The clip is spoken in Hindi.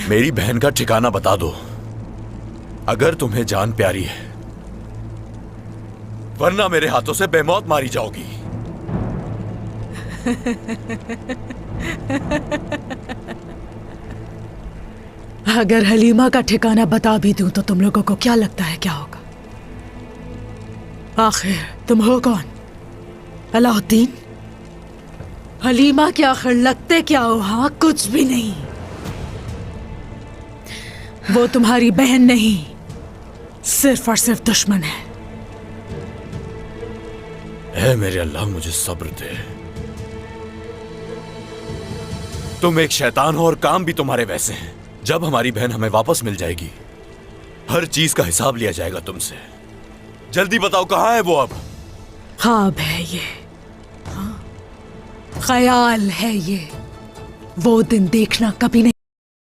मेरी बहन का ठिकाना बता दो, अगर तुम्हें जान प्यारी है, वरना मेरे हाथों से बेमौत मारी जाओगी। अगर हलीमा का ठिकाना बता भी दूं तो तुम लोगों को क्या लगता है क्या होगा? आखिर तुम हो कौन? अलाउद्दीन? हलीमा के आखिर लगते क्या हो? हाँ, कुछ भी नहीं। वो तुम्हारी बहन नहीं, सिर्फ और सिर्फ दुश्मन है। ऐ मेरे अल्लाह, मुझे सब्र दे। तुम एक शैतान हो और काम भी तुम्हारे वैसे हैं। जब हमारी बहन हमें वापस मिल जाएगी, हर चीज का हिसाब लिया जाएगा तुमसे। जल्दी बताओ, कहाँ है वो अब? ख्वाब है ये, हाँ, ख्याल है ये। वो दिन देखना कभी नहीं।